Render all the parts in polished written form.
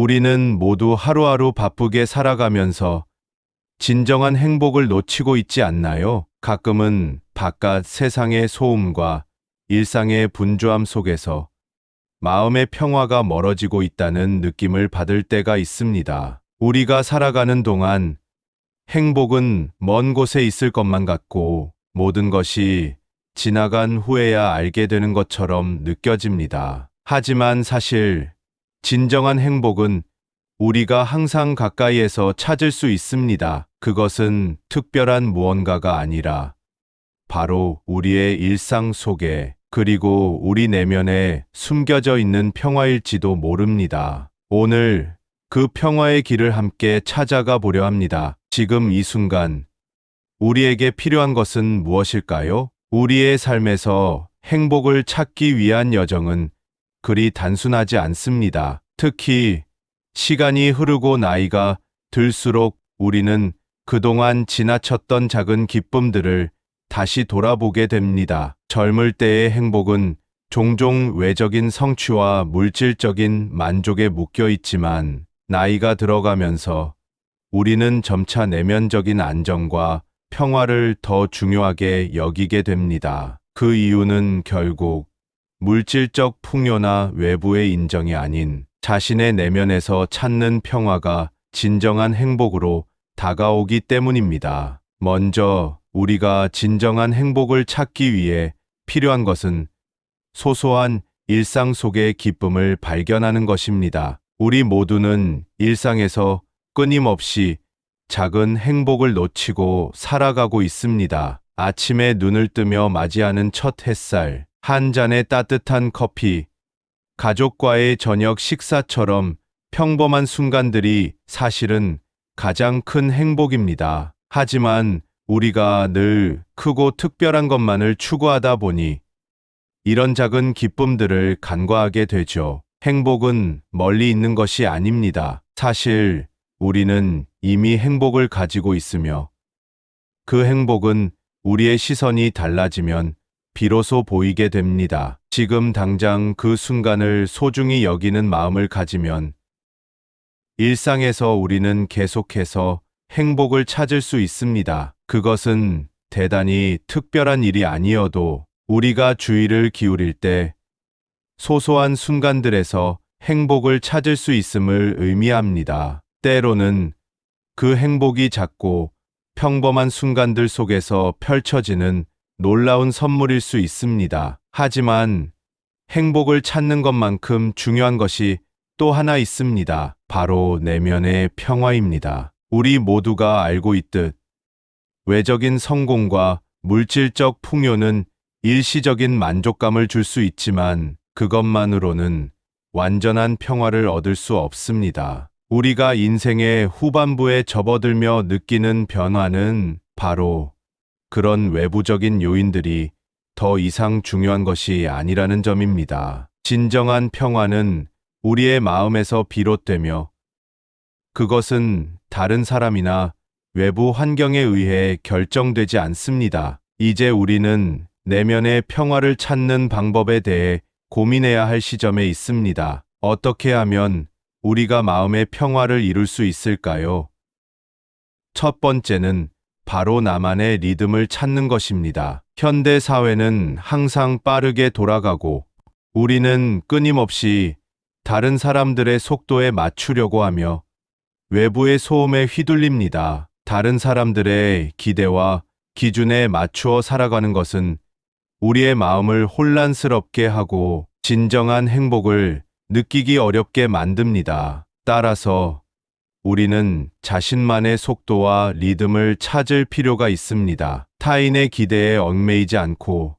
우리는 모두 하루하루 바쁘게 살아가면서 진정한 행복을 놓치고 있지 않나요? 가끔은 바깥 세상의 소음과 일상의 분주함 속에서 마음의 평화가 멀어지고 있다는 느낌을 받을 때가 있습니다. 우리가 살아가는 동안 행복은 먼 곳에 있을 것만 같고 모든 것이 지나간 후에야 알게 되는 것처럼 느껴집니다. 하지만 사실 진정한 행복은 우리가 항상 가까이에서 찾을 수 있습니다. 그것은 특별한 무언가가 아니라 바로 우리의 일상 속에 그리고 우리 내면에 숨겨져 있는 평화일지도 모릅니다. 오늘 그 평화의 길을 함께 찾아가 보려 합니다. 지금 이 순간 우리에게 필요한 것은 무엇일까요? 우리의 삶에서 행복을 찾기 위한 여정은 그리 단순하지 않습니다. 특히 시간이 흐르고 나이가 들수록 우리는 그동안 지나쳤던 작은 기쁨들을 다시 돌아보게 됩니다. 젊을 때의 행복은 종종 외적인 성취와 물질적인 만족에 묶여 있지만 나이가 들어가면서 우리는 점차 내면적인 안정과 평화를 더 중요하게 여기게 됩니다. 그 이유는 결국 물질적 풍요나 외부의 인정이 아닌 자신의 내면에서 찾는 평화가 진정한 행복으로 다가오기 때문입니다. 먼저 우리가 진정한 행복을 찾기 위해 필요한 것은 소소한 일상 속의 기쁨을 발견하는 것입니다. 우리 모두는 일상에서 끊임없이 작은 행복을 놓치고 살아가고 있습니다. 아침에 눈을 뜨며 맞이하는 첫 햇살, 한 잔의 따뜻한 커피, 가족과의 저녁 식사처럼 평범한 순간들이 사실은 가장 큰 행복입니다. 하지만 우리가 늘 크고 특별한 것만을 추구하다 보니 이런 작은 기쁨들을 간과하게 되죠. 행복은 멀리 있는 것이 아닙니다. 사실 우리는 이미 행복을 가지고 있으며 그 행복은 우리의 시선이 달라지면 비로소 보이게 됩니다. 지금 당장 그 순간을 소중히 여기는 마음을 가지면 일상에서 우리는 계속해서 행복을 찾을 수 있습니다. 그것은 대단히 특별한 일이 아니어도 우리가 주의를 기울일 때 소소한 순간들에서 행복을 찾을 수 있음을 의미합니다. 때로는 그 행복이 작고 평범한 순간들 속에서 펼쳐지는 놀라운 선물일 수 있습니다. 하지만 행복을 찾는 것만큼 중요한 것이 또 하나 있습니다. 바로 내면의 평화입니다. 우리 모두가 알고 있듯 외적인 성공과 물질적 풍요는 일시적인 만족감을 줄 수 있지만 그것만으로는 완전한 평화를 얻을 수 없습니다. 우리가 인생의 후반부에 접어들며 느끼는 변화는 바로 그런 외부적인 요인들이 더 이상 중요한 것이 아니라는 점입니다. 진정한 평화는 우리의 마음에서 비롯되며 그것은 다른 사람이나 외부 환경에 의해 결정되지 않습니다. 이제 우리는 내면의 평화를 찾는 방법에 대해 고민해야 할 시점에 있습니다. 어떻게 하면 우리가 마음의 평화를 이룰 수 있을까요? 첫 번째는 바로 나만의 리듬을 찾는 것입니다. 현대 사회는 항상 빠르게 돌아가고 우리는 끊임없이 다른 사람들의 속도에 맞추려고 하며 외부의 소음에 휘둘립니다. 다른 사람들의 기대와 기준에 맞추어 살아가는 것은 우리의 마음을 혼란스럽게 하고 진정한 행복을 느끼기 어렵게 만듭니다. 따라서 우리는 자신만의 속도와 리듬을 찾을 필요가 있습니다. 타인의 기대에 얽매이지 않고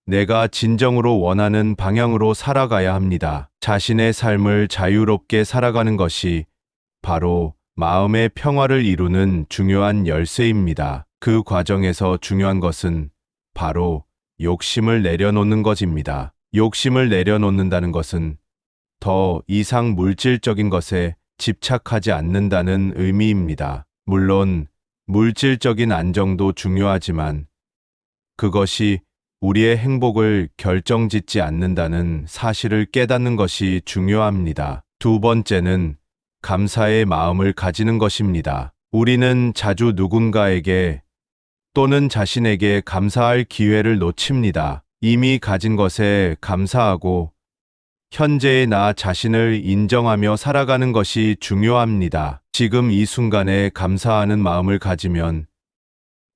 내가 진정으로 원하는 방향으로 살아가야 합니다. 자신의 삶을 자유롭게 살아가는 것이 바로 마음의 평화를 이루는 중요한 열쇠입니다. 그 과정에서 중요한 것은 바로 욕심을 내려놓는 것입니다. 욕심을 내려놓는다는 것은 더 이상 물질적인 것에 집착하지 않는다는 의미입니다. 물론 물질적인 안정도 중요하지만 그것이 우리의 행복을 결정짓지 않는다는 사실을 깨닫는 것이 중요합니다. 두 번째는 감사의 마음을 가지는 것입니다. 우리는 자주 누군가에게 또는 자신에게 감사할 기회를 놓칩니다. 이미 가진 것에 감사하고 현재의 나 자신을 인정하며 살아가는 것이 중요합니다. 지금 이 순간에 감사하는 마음을 가지면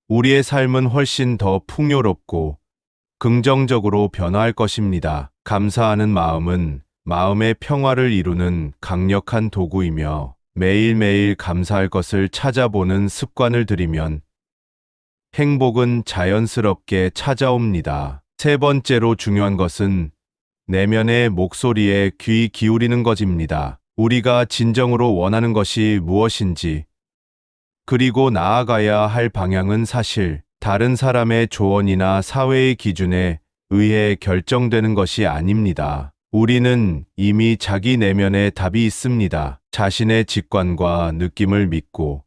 우리의 삶은 훨씬 더 풍요롭고 긍정적으로 변화할 것입니다. 감사하는 마음은 마음의 평화를 이루는 강력한 도구이며 매일매일 감사할 것을 찾아보는 습관을 들이면 행복은 자연스럽게 찾아옵니다. 세 번째로 중요한 것은 내면의 목소리에 귀 기울이는 것입니다. 우리가 진정으로 원하는 것이 무엇인지, 그리고 나아가야 할 방향은 사실 다른 사람의 조언이나 사회의 기준에 의해 결정되는 것이 아닙니다. 우리는 이미 자기 내면에 답이 있습니다. 자신의 직관과 느낌을 믿고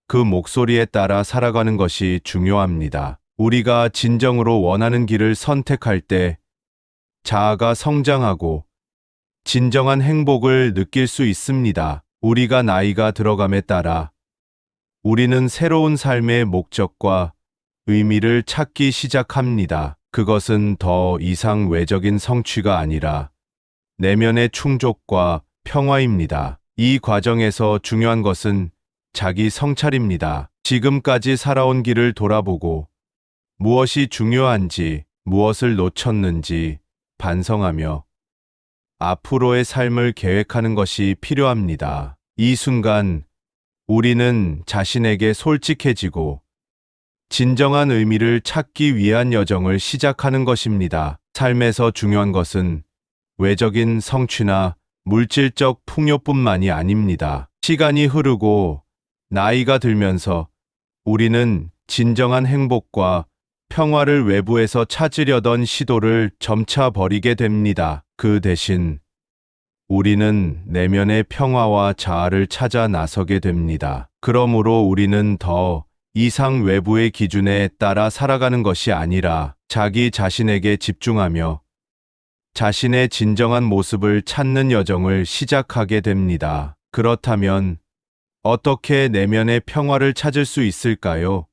그 목소리에 따라 살아가는 것이 중요합니다. 우리가 진정으로 원하는 길을 선택할 때 자아가 성장하고 진정한 행복을 느낄 수 있습니다. 우리가 나이가 들어감에 따라 우리는 새로운 삶의 목적과 의미를 찾기 시작합니다. 그것은 더 이상 외적인 성취가 아니라 내면의 충족과 평화입니다. 이 과정에서 중요한 것은 자기 성찰입니다. 지금까지 살아온 길을 돌아보고 무엇이 중요한지, 무엇을 놓쳤는지 반성하며 앞으로의 삶을 계획하는 것이 필요합니다. 이 순간 우리는 자신에게 솔직해지고 진정한 의미를 찾기 위한 여정을 시작하는 것입니다. 삶에서 중요한 것은 외적인 성취나 물질적 풍요뿐만이 아닙니다. 시간이 흐르고 나이가 들면서 우리는 진정한 행복과 평화를 외부에서 찾으려던 시도를 점차 버리게 됩니다. 그 대신 우리는 내면의 평화와 자아를 찾아 나서게 됩니다. 그러므로 우리는 더 이상 외부의 기준에 따라 살아가는 것이 아니라 자기 자신에게 집중하며 자신의 진정한 모습을 찾는 여정을 시작하게 됩니다. 그렇다면 어떻게 내면의 평화를 찾을 수 있을까요?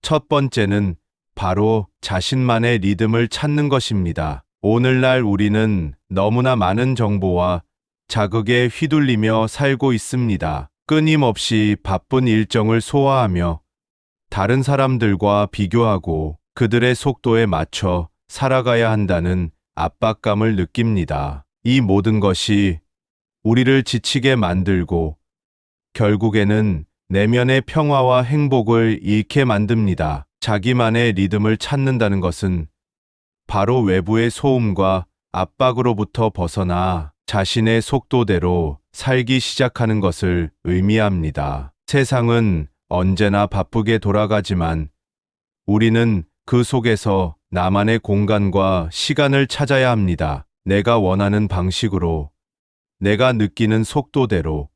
첫 번째는 바로 자신만의 리듬을 찾는 것입니다. 오늘날 우리는 너무나 많은 정보와 자극에 휘둘리며 살고 있습니다. 끊임없이 바쁜 일정을 소화하며 다른 사람들과 비교하고 그들의 속도에 맞춰 살아가야 한다는 압박감을 느낍니다. 이 모든 것이 우리를 지치게 만들고 결국에는 내면의 평화와 행복을 잃게 만듭니다. 자기만의 리듬을 찾는다는 것은 바로 외부의 소음과 압박으로부터 벗어나 자신의 속도대로 살기 시작하는 것을 의미합니다. 세상은 언제나 바쁘게 돌아가지만 우리는 그 속에서 나만의 공간과 시간을 찾아야 합니다. 내가 원하는 방식으로, 내가 느끼는 속도대로,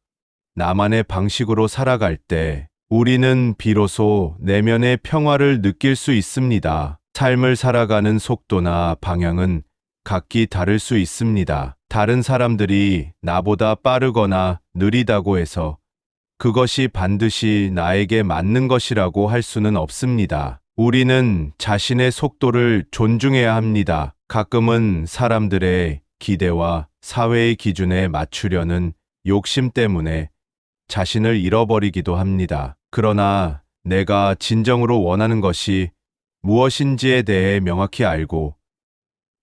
나만의 방식으로 살아갈 때 우리는 비로소 내면의 평화를 느낄 수 있습니다. 삶을 살아가는 속도나 방향은 각기 다를 수 있습니다. 다른 사람들이 나보다 빠르거나 느리다고 해서 그것이 반드시 나에게 맞는 것이라고 할 수는 없습니다. 우리는 자신의 속도를 존중해야 합니다. 가끔은 사람들의 기대와 사회의 기준에 맞추려는 욕심 때문에 자신을 잃어버리기도 합니다. 그러나 내가 진정으로 원하는 것이 무엇인지에 대해 명확히 알고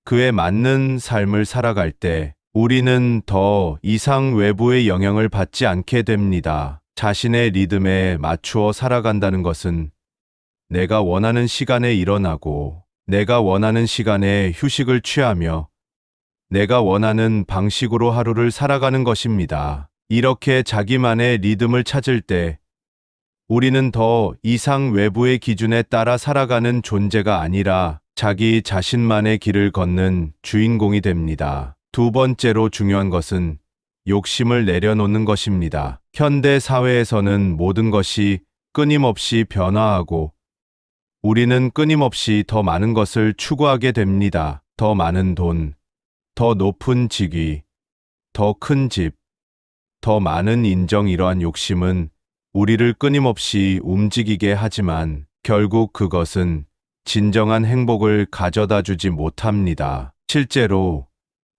그에 맞는 삶을 살아갈 때 우리는 더 이상 외부의 영향을 받지 않게 됩니다. 자신의 리듬에 맞추어 살아간다는 것은 내가 원하는 시간에 일어나고 내가 원하는 시간에 휴식을 취하며 내가 원하는 방식으로 하루를 살아가는 것입니다. 이렇게 자기만의 리듬을 찾을 때 우리는 더 이상 외부의 기준에 따라 살아가는 존재가 아니라 자기 자신만의 길을 걷는 주인공이 됩니다. 두 번째로 중요한 것은 욕심을 내려놓는 것입니다. 현대 사회에서는 모든 것이 끊임없이 변화하고 우리는 끊임없이 더 많은 것을 추구하게 됩니다. 더 많은 돈, 더 높은 직위, 더 큰 집, 더 많은 인정 이러한 욕심은 우리를 끊임없이 움직이게 하지만 결국 그것은 진정한 행복을 가져다 주지 못합니다. 실제로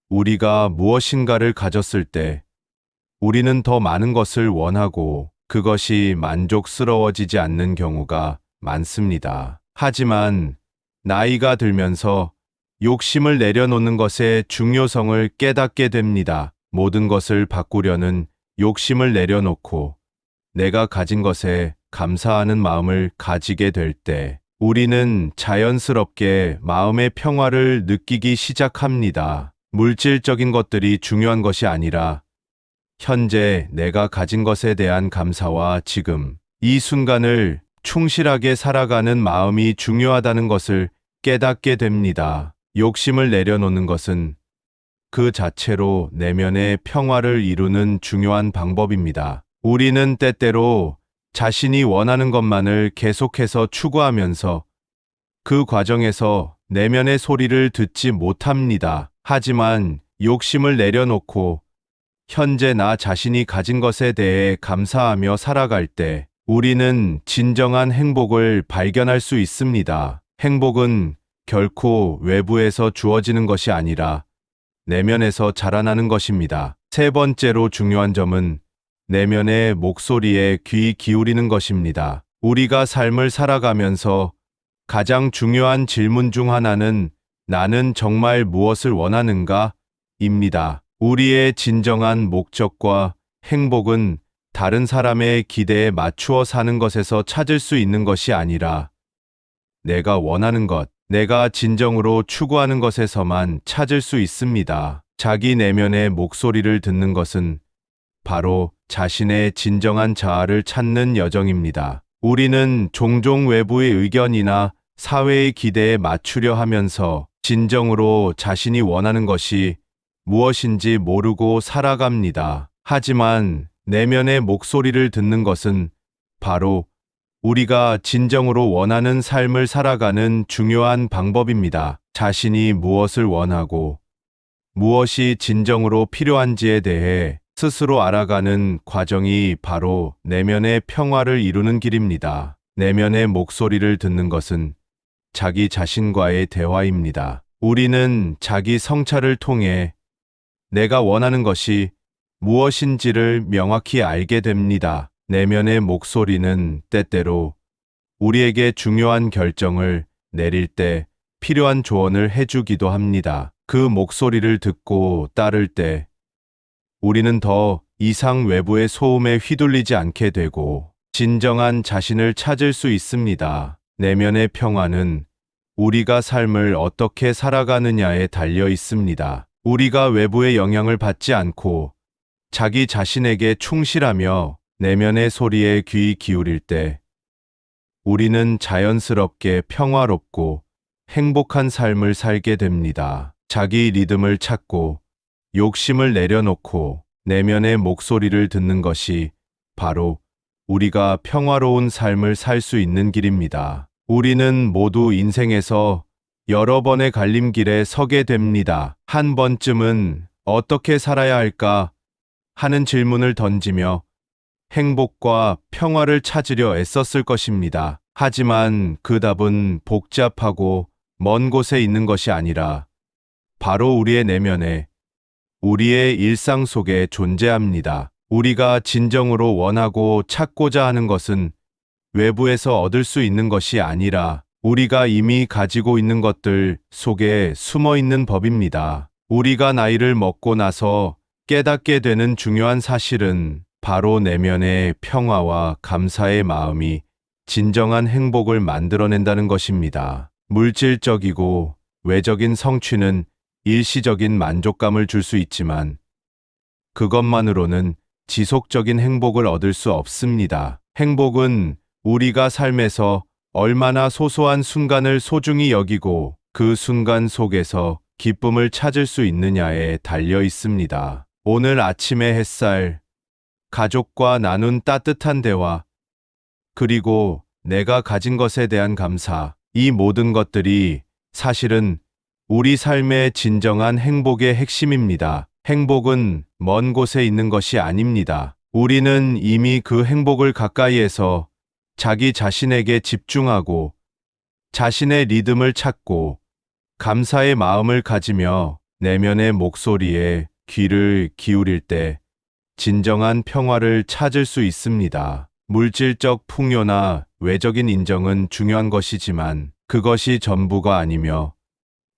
우리가 무엇인가를 가졌을 때 우리는 더 많은 것을 원하고 그것이 만족스러워지지 않는 경우가 많습니다. 하지만 나이가 들면서 욕심을 내려놓는 것의 중요성을 깨닫게 됩니다. 모든 것을 바꾸려는 욕심을 내려놓고 내가 가진 것에 감사하는 마음을 가지게 될 때 우리는 자연스럽게 마음의 평화를 느끼기 시작합니다. 물질적인 것들이 중요한 것이 아니라 현재 내가 가진 것에 대한 감사와 지금 이 순간을 충실하게 살아가는 마음이 중요하다는 것을 깨닫게 됩니다. 욕심을 내려놓는 것은 그 자체로 내면의 평화를 이루는 중요한 방법입니다. 우리는 때때로 자신이 원하는 것만을 계속해서 추구하면서 그 과정에서 내면의 소리를 듣지 못합니다. 하지만 욕심을 내려놓고 현재 나 자신이 가진 것에 대해 감사하며 살아갈 때 우리는 진정한 행복을 발견할 수 있습니다. 행복은 결코 외부에서 주어지는 것이 아니라 내면에서 자라나는 것입니다. 세 번째로 중요한 점은 내면의 목소리에 귀 기울이는 것입니다. 우리가 삶을 살아가면서 가장 중요한 질문 중 하나는 나는 정말 무엇을 원하는가? 입니다. 우리의 진정한 목적과 행복은 다른 사람의 기대에 맞추어 사는 것에서 찾을 수 있는 것이 아니라 내가 원하는 것, 내가 진정으로 추구하는 것에서만 찾을 수 있습니다. 자기 내면의 목소리를 듣는 것은 바로 자신의 진정한 자아를 찾는 여정입니다. 우리는 종종 외부의 의견이나 사회의 기대에 맞추려 하면서 진정으로 자신이 원하는 것이 무엇인지 모르고 살아갑니다. 하지만 내면의 목소리를 듣는 것은 바로 우리가 진정으로 원하는 삶을 살아가는 중요한 방법입니다. 자신이 무엇을 원하고 무엇이 진정으로 필요한지에 대해 스스로 알아가는 과정이 바로 내면의 평화를 이루는 길입니다. 내면의 목소리를 듣는 것은 자기 자신과의 대화입니다. 우리는 자기 성찰을 통해 내가 원하는 것이 무엇인지를 명확히 알게 됩니다. 내면의 목소리는 때때로 우리에게 중요한 결정을 내릴 때 필요한 조언을 해주기도 합니다. 그 목소리를 듣고 따를 때 우리는 더 이상 외부의 소음에 휘둘리지 않게 되고 진정한 자신을 찾을 수 있습니다. 내면의 평화는 우리가 삶을 어떻게 살아가느냐에 달려 있습니다. 우리가 외부의 영향을 받지 않고 자기 자신에게 충실하며 내면의 소리에 귀 기울일 때 우리는 자연스럽게 평화롭고 행복한 삶을 살게 됩니다. 자기 리듬을 찾고 욕심을 내려놓고 내면의 목소리를 듣는 것이 바로 우리가 평화로운 삶을 살 수 있는 길입니다. 우리는 모두 인생에서 여러 번의 갈림길에 서게 됩니다. 한 번쯤은 어떻게 살아야 할까 하는 질문을 던지며 행복과 평화를 찾으려 애썼을 것입니다. 하지만 그 답은 복잡하고 먼 곳에 있는 것이 아니라 바로 우리의 내면에, 우리의 일상 속에 존재합니다. 우리가 진정으로 원하고 찾고자 하는 것은 외부에서 얻을 수 있는 것이 아니라 우리가 이미 가지고 있는 것들 속에 숨어 있는 법입니다. 우리가 나이를 먹고 나서 깨닫게 되는 중요한 사실은 바로 내면의 평화와 감사의 마음이 진정한 행복을 만들어낸다는 것입니다. 물질적이고 외적인 성취는 일시적인 만족감을 줄 수 있지만 그것만으로는 지속적인 행복을 얻을 수 없습니다. 행복은 우리가 삶에서 얼마나 소소한 순간을 소중히 여기고 그 순간 속에서 기쁨을 찾을 수 있느냐에 달려 있습니다. 오늘 아침의 햇살, 가족과 나눈 따뜻한 대화, 그리고 내가 가진 것에 대한 감사, 이 모든 것들이 사실은 우리 삶의 진정한 행복의 핵심입니다. 행복은 먼 곳에 있는 것이 아닙니다. 우리는 이미 그 행복을 가까이에서 자기 자신에게 집중하고 자신의 리듬을 찾고 감사의 마음을 가지며 내면의 목소리에 귀를 기울일 때 진정한 평화를 찾을 수 있습니다. 물질적 풍요나 외적인 인정은 중요한 것이지만 그것이 전부가 아니며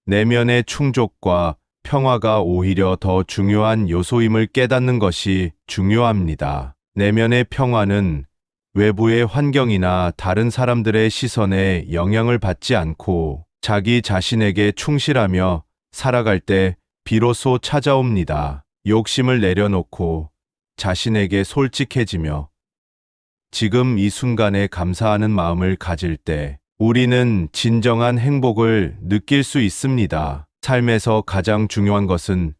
내면의 충족과 평화가 오히려 더 중요한 요소임을 깨닫는 것이 중요합니다. 내면의 평화는 외부의 환경이나 다른 사람들의 시선에 영향을 받지 않고 자기 자신에게 충실하며 살아갈 때 비로소 찾아옵니다. 욕심을 내려놓고 자신에게 솔직해지며 지금 이 순간에 감사하는 마음을 가질 때 우리는 진정한 행복을 느낄 수 있습니다. 삶에서 가장 중요한 것은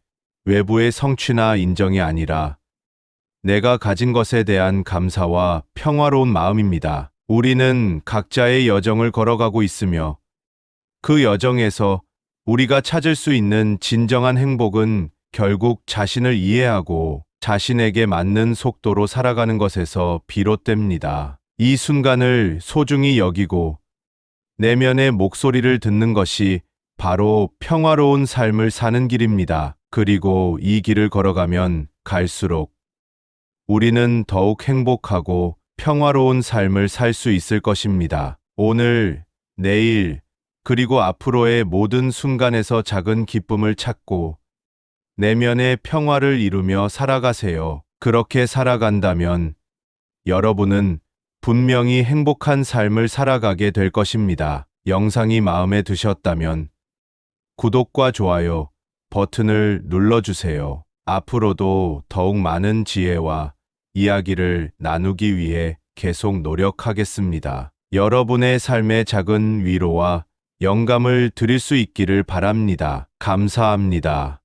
외부의 성취나 인정이 아니라 내가 가진 것에 대한 감사와 평화로운 마음입니다. 우리는 각자의 여정을 걸어가고 있으며 그 여정에서 우리가 찾을 수 있는 진정한 행복은 결국 자신을 이해하고 자신에게 맞는 속도로 살아가는 것에서 비롯됩니다. 이 순간을 소중히 여기고 내면의 목소리를 듣는 것이 바로 평화로운 삶을 사는 길입니다. 그리고 이 길을 걸어가면 갈수록 우리는 더욱 행복하고 평화로운 삶을 살 수 있을 것입니다. 오늘, 내일, 그리고 앞으로의 모든 순간에서 작은 기쁨을 찾고 내면의 평화를 이루며 살아가세요. 그렇게 살아간다면 여러분은 분명히 행복한 삶을 살아가게 될 것입니다. 영상이 마음에 드셨다면 구독과 좋아요 버튼을 눌러주세요. 앞으로도 더욱 많은 지혜와 이야기를 나누기 위해 계속 노력하겠습니다. 여러분의 삶에 작은 위로와 영감을 드릴 수 있기를 바랍니다. 감사합니다.